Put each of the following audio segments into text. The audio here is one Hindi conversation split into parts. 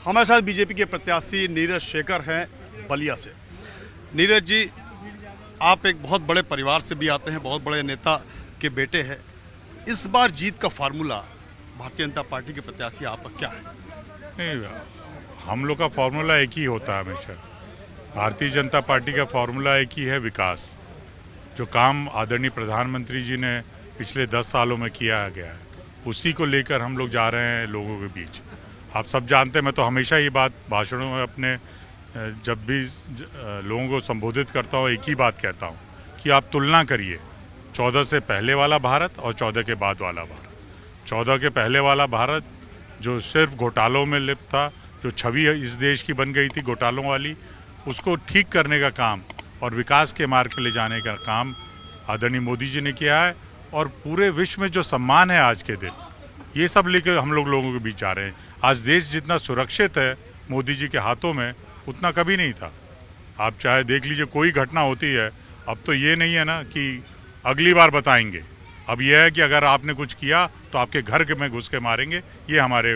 हमारे साथ बीजेपी के प्रत्याशी नीरज शेखर हैं बलिया से। नीरज जी, आप एक बहुत बड़े परिवार से भी आते हैं, बहुत बड़े नेता के बेटे हैं। इस बार जीत का फार्मूला भारतीय जनता पार्टी के प्रत्याशी आपका क्या है? नहीं, हम लोग का फॉर्मूला एक ही होता है हमेशा। भारतीय जनता पार्टी का फॉर्मूला एक ही है, विकास। जो काम आदरणीय प्रधानमंत्री जी ने पिछले 10 सालों में किया गया है, उसी को लेकर हम लोग जा रहे हैं लोगों के बीच। आप सब जानते हैं, मैं तो हमेशा ये बात भाषणों में अपने जब भी लोगों को संबोधित करता हूँ एक ही बात कहता हूँ कि आप तुलना करिए 14 से पहले वाला भारत और 14 के बाद वाला भारत। 14 के पहले वाला भारत जो सिर्फ घोटालों में लिप्त था, जो छवि इस देश की बन गई थी घोटालों वाली, उसको ठीक करने का काम और विकास के मार्ग पर ले जाने का काम आदरणीय मोदी जी ने किया है। और पूरे विश्व में जो सम्मान है आज के दिन, ये सब लेकर हम लोगों के बीच जा रहे हैं। आज देश जितना सुरक्षित है मोदी जी के हाथों में, उतना कभी नहीं था। आप चाहे देख लीजिए, कोई घटना होती है, अब तो ये नहीं है ना कि अगली बार बताएंगे। अब यह है कि अगर आपने कुछ किया तो आपके घर में घुस के मारेंगे। ये हमारे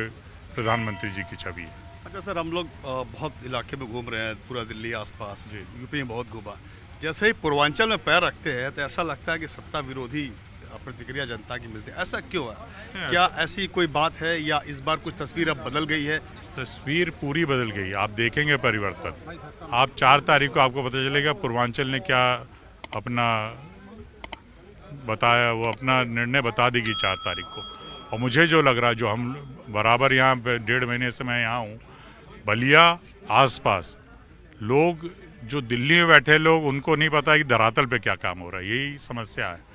प्रधानमंत्री जी की छवि है। अच्छा सर, हम लोग बहुत इलाके में घूम रहे हैं, पूरा दिल्ली आसपास, यूपी में बहुत घूमा। जैसे ही पूर्वांचल में पैर रखते हैं तो ऐसा लगता है कि सत्ता विरोधी प्रतिक्रिया जनता की मिलती है। ऐसा क्यों है? क्या ऐसी कोई बात है या इस बार कुछ तस्वीर अब बदल गई है? तस्वीर पूरी बदल गई, आप देखेंगे परिवर्तन। आप 4 तारीख को आपको पता चलेगा पूर्वांचल ने क्या अपना बताया, वो अपना निर्णय बता देगी 4 तारीख को। और मुझे जो लग रहा है, जो हम बराबर यहाँ 1.5 महीने से मैं यहाँ हूँ, बलिया आसपास लोग जो दिल्ली में बैठे लोग, उनको नहीं पता कि धरातल पे क्या काम हो रहा है। यही समस्या है।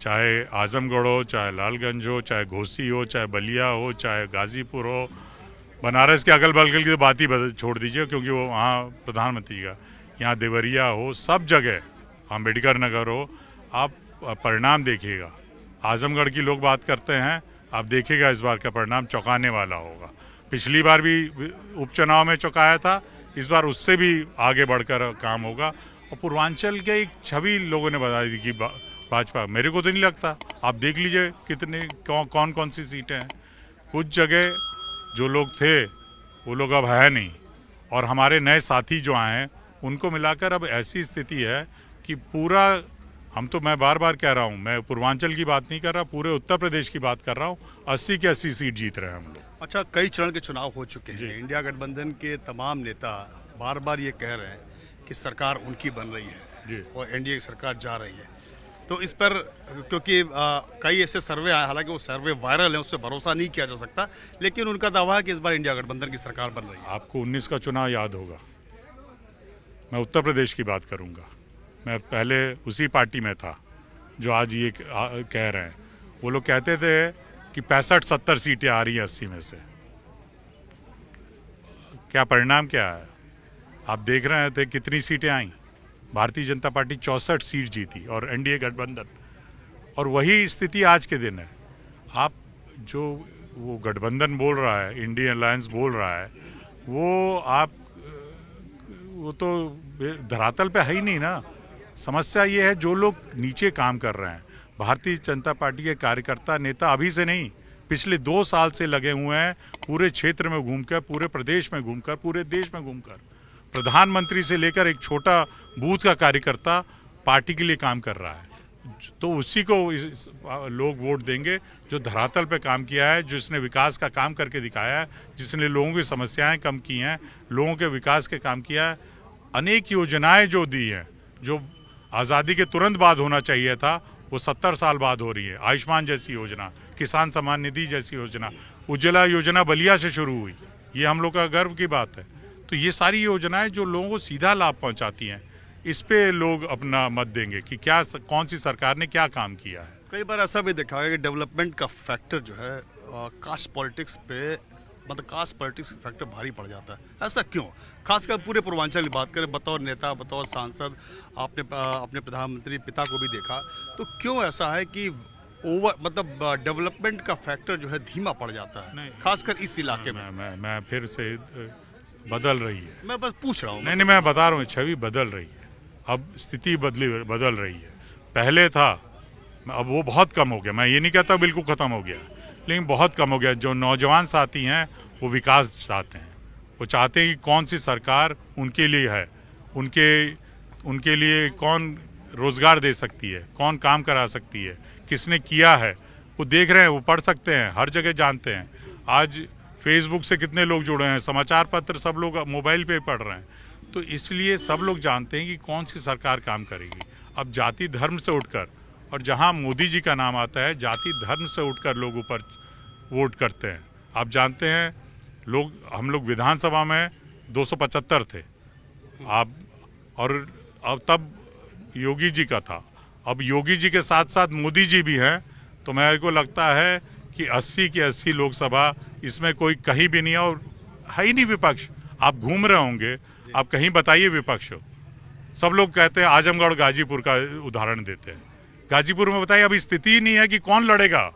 चाहे आजमगढ़ हो, चाहे लालगंज हो, चाहे घोसी हो, चाहे बलिया हो, चाहे गाजीपुर हो, बनारस के अगल बगल की तो बात ही छोड़ दीजिए क्योंकि वो वहाँ प्रधानमंत्री का, यहाँ देवरिया हो, सब जगह, अम्बेडकर नगर हो, आप परिणाम देखिएगा। आजमगढ़ की लोग बात करते हैं, आप देखिएगा इस बार का परिणाम चौंकाने वाला होगा। पिछली बार भी उपचुनाव में चौंकाया था, इस बार उससे भी आगे बढ़कर काम होगा। और पूर्वांचल के एक छवि लोगों ने बता दी कि भाजपा, मेरे को तो नहीं लगता। आप देख लीजिए कितने कौन कौन सी सीटें हैं। कुछ जगह जो लोग थे वो लोग अब है नहीं, और हमारे नए साथी जो आए हैं उनको मिलाकर अब ऐसी स्थिति है कि पूरा, मैं बार बार कह रहा हूँ, मैं पूर्वांचल की बात नहीं कर रहा, पूरे उत्तर प्रदेश की बात कर रहा हूँ। 80 की 80 सीट जीत रहे हैं हम लोग। अच्छा, कई चरण के चुनाव हो चुके हैं। इंडिया गठबंधन के तमाम नेता बार बार ये कह रहे हैं कि सरकार उनकी बन रही है और एनडीए की सरकार जा रही है। तो इस पर क्योंकि कई ऐसे सर्वे आए, हालांकि वो सर्वे वायरल है, उस पर भरोसा नहीं किया जा सकता, लेकिन उनका दावा है कि इस बार इंडिया गठबंधन की सरकार बन रही है। आपको 19 का चुनाव याद होगा, मैं उत्तर प्रदेश की बात करूंगा। मैं पहले उसी पार्टी में था जो आज ये कह रहे हैं। वो लोग कहते थे कि 65-70 सीटें आ रही हैं 80 में से। क्या परिणाम क्या है? आप देख रहे थे कितनी सीटें आई। भारतीय जनता पार्टी 64 सीट जीती और एनडीए गठबंधन, और वही स्थिति आज के दिन है। आप जो वो गठबंधन बोल रहा है, इंडियन अलायंस बोल रहा है, वो तो धरातल पे है ही नहीं ना। समस्या ये है, जो लोग नीचे काम कर रहे हैं, भारतीय जनता पार्टी के कार्यकर्ता नेता अभी से नहीं, पिछले 2 साल से लगे हुए हैं, पूरे क्षेत्र में घूमकर, पूरे प्रदेश में घूमकर, पूरे देश में घूमकर, प्रधानमंत्री से लेकर एक छोटा बूथ का कार्यकर्ता पार्टी के लिए काम कर रहा है। तो उसी को लोग वोट देंगे जो धरातल पे काम किया है, जिसने विकास का काम करके दिखाया है, जिसने लोगों की समस्याएं कम की हैं, लोगों के विकास के काम किया है। अनेक योजनाएं जो दी हैं, जो आज़ादी के तुरंत बाद होना चाहिए था, वो 70 साल बाद हो रही है। आयुष्मान जैसी योजना, किसान सम्मान निधि जैसी योजना, उज्ज्वला योजना बलिया से शुरू हुई, ये हम लोग का गर्व की बात है। तो ये सारी योजनाएं जो लोगों को सीधा लाभ पहुंचाती हैं, इस पे लोग अपना मत देंगे कि क्या कौन सी सरकार ने क्या काम किया है। कई बार ऐसा भी देखा है कि डेवलपमेंट का फैक्टर जो है कास्ट पॉलिटिक्स पे, मतलब कास्ट पॉलिटिक्स का फैक्टर भारी पड़ जाता है। ऐसा क्यों? खासकर पूरे पूर्वांचल की बात करें, बतौर नेता, बतौर सांसद, आपने अपने प्रधानमंत्री पिता को भी देखा, तो क्यों ऐसा है कि डेवलपमेंट का फैक्टर जो है धीमा पड़ जाता है, खासकर इस इलाके में? मैं फिर से बदल रही है, मैं बस पूछ रहा हूँ। नहीं, मैं बता रहा हूँ, छवि बदल रही है। अब स्थिति बदल रही है। पहले था, अब वो बहुत कम हो गया। मैं ये नहीं कहता बिल्कुल ख़त्म हो गया, लेकिन बहुत कम हो गया। जो नौजवान साथी हैं वो विकास चाहते हैं, वो चाहते हैं कि कौन सी सरकार उनके लिए है, उनके लिए कौन रोजगार दे सकती है, कौन काम करा सकती है, किसने किया है, वो देख रहे हैं, वो पढ़ सकते हैं, हर जगह जानते हैं। आज फेसबुक से कितने लोग जुड़े हैं, समाचार पत्र सब लोग मोबाइल पे पढ़ रहे हैं, तो इसलिए सब लोग जानते हैं कि कौन सी सरकार काम करेगी। अब जाति धर्म से उठकर, और जहां मोदी जी का नाम आता है, जाति धर्म से उठकर लोग ऊपर वोट करते हैं। आप जानते हैं हम लोग विधानसभा में 275 थे, और अब तब योगी जी का था, अब योगी जी के साथ साथ मोदी जी भी हैं, तो मेरे को लगता है कि 80 की 80 लोकसभा, इसमें कोई कहीं भी नहीं है, और है ही नहीं विपक्ष। आप घूम रहे होंगे, आप कहीं बताइए विपक्ष हो। सब लोग कहते हैं, आजमगढ़ गाजीपुर का उदाहरण देते हैं, गाजीपुर में बताइए अभी स्थिति ही नहीं है कि कौन लड़ेगा,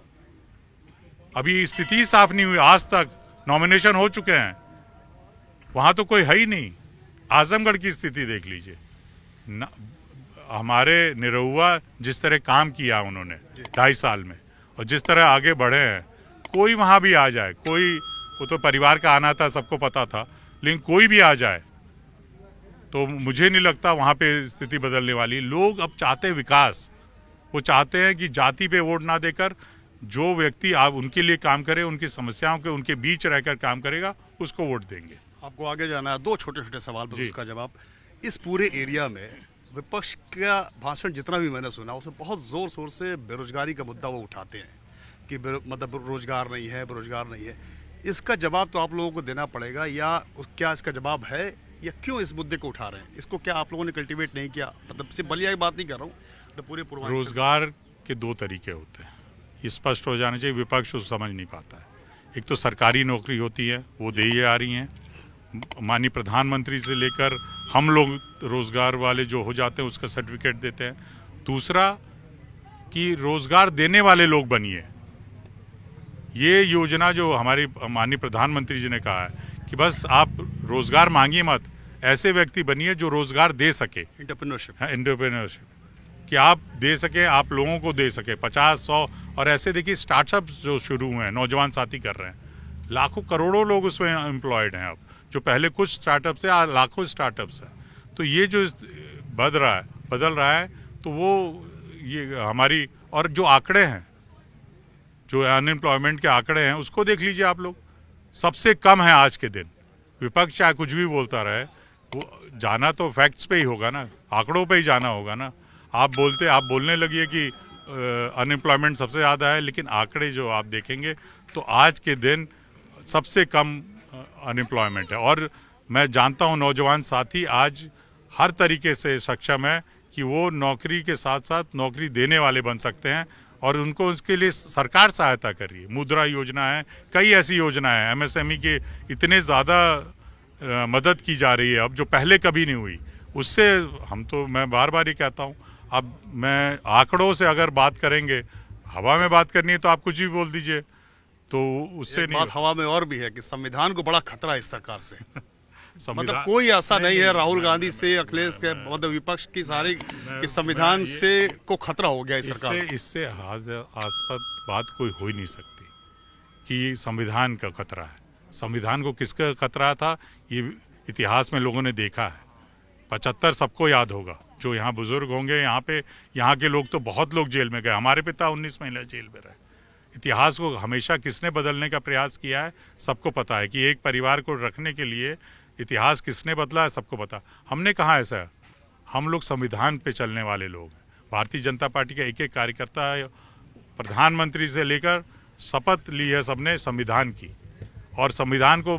अभी स्थिति साफ नहीं हुई। आज तक नॉमिनेशन हो चुके हैं, वहां तो कोई है ही नहीं। आजमगढ़ की स्थिति देख लीजिए, हमारे निरहुआ जिस तरह काम किया उन्होंने 2.5 साल में, और जिस तरह आगे बढ़े हैं, कोई वहां भी आ जाए, कोई, वो तो परिवार का आना था, सबको पता था, लेकिन कोई भी आ जाए तो मुझे नहीं लगता वहां पे स्थिति बदलने वाली। लोग अब चाहते हैं विकास, वो चाहते हैं कि जाति पे वोट ना देकर जो व्यक्ति आप उनके लिए काम करे, उनकी समस्याओं के उनके बीच रहकर काम करेगा, उसको वोट देंगे। आपको आगे जाना है, 2 छोटे-छोटे सवाल पर उसका जवाब। इस पूरे एरिया में विपक्ष का भाषण जितना भी मैंने सुना, उसमें बहुत जोर शोर से बेरोजगारी का मुद्दा वो उठाते हैं कि मतलब रोजगार नहीं है, बेरोजगार नहीं है। इसका जवाब तो आप लोगों को देना पड़ेगा, या क्या इसका जवाब है, या क्यों इस मुद्दे को उठा रहे हैं? इसको क्या आप लोगों ने कल्टीवेट नहीं किया? मतलब सिर्फ बलिया की बात नहीं कर रहा हूँ, तो पूरे पूर्वांचल। रोजगार के 2 तरीके होते हैं, ये स्पष्ट हो जाना चाहिए। विपक्ष को समझ नहीं पाता है। एक तो सरकारी नौकरी होती है, वो दी आ रही हैं, माननीय प्रधानमंत्री से लेकर हम लोग रोजगार वाले जो हो जाते हैं उसका सर्टिफिकेट देते हैं। दूसरा कि रोजगार देने वाले लोग बनिए। ये योजना जो हमारी माननीय प्रधानमंत्री जी ने कहा है कि बस आप रोजगार मांगिए मत, ऐसे व्यक्ति बनिए जो रोजगार दे सके। एंटरप्रेन्योरशिप कि आप दे सके, आप लोगों को दे सके, 50-100, और ऐसे देखिए स्टार्टअप जो शुरू हुए हैं, नौजवान साथी कर रहे हैं, लाखों करोड़ों लोग उसमें एम्प्लॉयड हैं। अब जो पहले कुछ स्टार्टअप्स थे, आज लाखों स्टार्टअप्स हैं। तो ये जो बदल रहा है, तो वो ये हमारी, और जो आंकड़े हैं, जो अनएम्प्लॉयमेंट के आंकड़े हैं, उसको देख लीजिए आप लोग, सबसे कम है आज के दिन। विपक्ष चाहे कुछ भी बोलता रहे, वो जाना तो फैक्ट्स पे ही होगा ना, आंकड़ों पे ही जाना होगा ना। आप बोलने लगिए कि अनएम्प्लॉयमेंट सबसे ज़्यादा है, लेकिन आंकड़े जो आप देखेंगे तो आज के दिन सबसे कम अनएम्प्लॉयमेंट है। और मैं जानता हूँ नौजवान साथी आज हर तरीके से सक्षम है कि वो नौकरी के साथ साथ नौकरी देने वाले बन सकते हैं, और उनको उसके लिए सरकार सहायता कर रही है। मुद्रा योजना है, कई ऐसी योजनाएं हैं, MSME के इतने ज़्यादा मदद की जा रही है अब, जो पहले कभी नहीं हुई। उससे मैं बार बार ही कहता हूँ, अब मैं आंकड़ों से अगर बात करेंगे, हवा में बात करनी है तो आप कुछ भी बोल दीजिए, तो उससे नहीं। बात हवा में और भी है कि संविधान को बड़ा खतरा है इस सरकार से। मतलब कोई ऐसा नहीं है राहुल गांधी से, अखिलेश के, मतलब विपक्ष की सारी कि संविधान से को खतरा हो गया इस सरकार से। इससे हास्यास्पद बात कोई हो ही नहीं सकती कि संविधान का खतरा है। संविधान को किसका खतरा था, ये इतिहास में लोगों ने देखा है। 75 सबको याद होगा, जो यहाँ बुजुर्ग होंगे, यहाँ के लोग तो बहुत लोग जेल में गए। हमारे पिता 19 महीने जेल में रहे। इतिहास को हमेशा किसने बदलने का प्रयास किया है, सबको पता है कि एक परिवार को रखने के लिए इतिहास किसने बदला है, सबको पता। हमने कहा ऐसा, हम लोग संविधान पे चलने वाले लोग हैं। भारतीय जनता पार्टी का एक कार्यकर्ता, प्रधानमंत्री से लेकर शपथ ली है सबने संविधान की, और संविधान को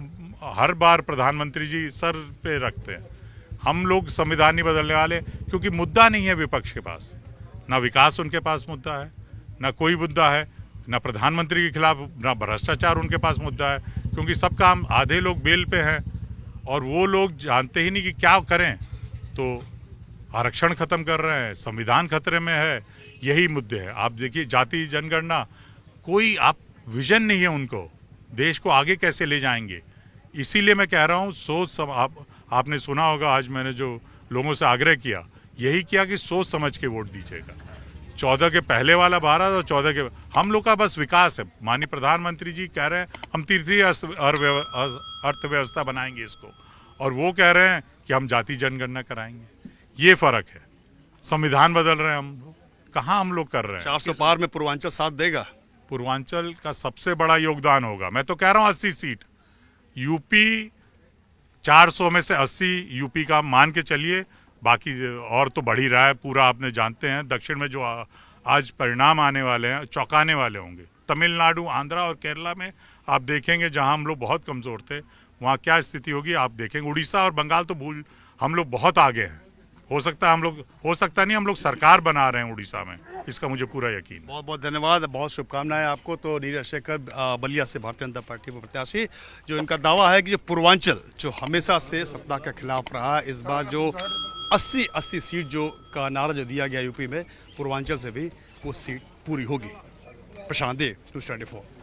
हर बार प्रधानमंत्री जी सर पे रखते हैं। हम लोग संविधान नहीं बदलने वाले, क्योंकि मुद्दा नहीं है विपक्ष के पास, ना विकास उनके पास मुद्दा है, ना कोई मुद्दा है, ना प्रधानमंत्री के खिलाफ, ना भ्रष्टाचार उनके पास मुद्दा है, क्योंकि सब काम, आधे लोग बेल पे हैं और वो लोग जानते ही नहीं कि क्या करें। तो आरक्षण खत्म कर रहे हैं, संविधान खतरे में है, यही मुद्दे हैं। आप देखिए जाति जनगणना, कोई आप विजन नहीं है उनको, देश को आगे कैसे ले जाएंगे। इसीलिए मैं कह रहा हूँ आपने सुना होगा, आज मैंने जो लोगों से आग्रह किया, यही किया कि सोच समझ के वोट दीजिएगा। 14 के पहले वाला 12 और 14 के हम लोग का बस विकास है। माननीय प्रधानमंत्री जी कह रहे हैं हम तीसरी अर्थव्यवस्था बनाएंगे इसको, और वो कह रहे हैं कि हम जाति जनगणना कराएंगे। ये फर्क है। संविधान बदल रहे हैं हम लोग, कहाँ हम लोग कर रहे हैं। 400 पार में पूर्वांचल साथ देगा। पूर्वांचल का सबसे बड़ा योगदान होगा। मैं तो कह रहा हूँ 80 सीट, यूपी 400 में से 80 यूपी का मान के चलिए, बाकी और तो बढ़ ही रहा है पूरा। आपने जानते हैं दक्षिण में जो आज परिणाम आने वाले हैं चौंकाने वाले होंगे। तमिलनाडु, आंध्रा और केरला में आप देखेंगे जहां हम लोग बहुत कमजोर थे वहां क्या स्थिति होगी आप देखेंगे। उड़ीसा और बंगाल तो हम लोग बहुत आगे हैं। हो सकता नहीं हम लोग सरकार बना रहे हैं उड़ीसा में, इसका मुझे पूरा यकीन। बहुत बहुत धन्यवाद, बहुत शुभकामनाएं आपको। तो नीरज शेखर बलिया से भारतीय जनता पार्टी के प्रत्याशी, जो इनका दावा है कि जो पूर्वांचल जो हमेशा से सत्ता के खिलाफ रहा, इस बार जो 80 सीट जो का नारा जो दिया गया यूपी में, पूर्वांचल से भी वो सीट पूरी होगी। प्रशांत देव, न्यूज़ 24।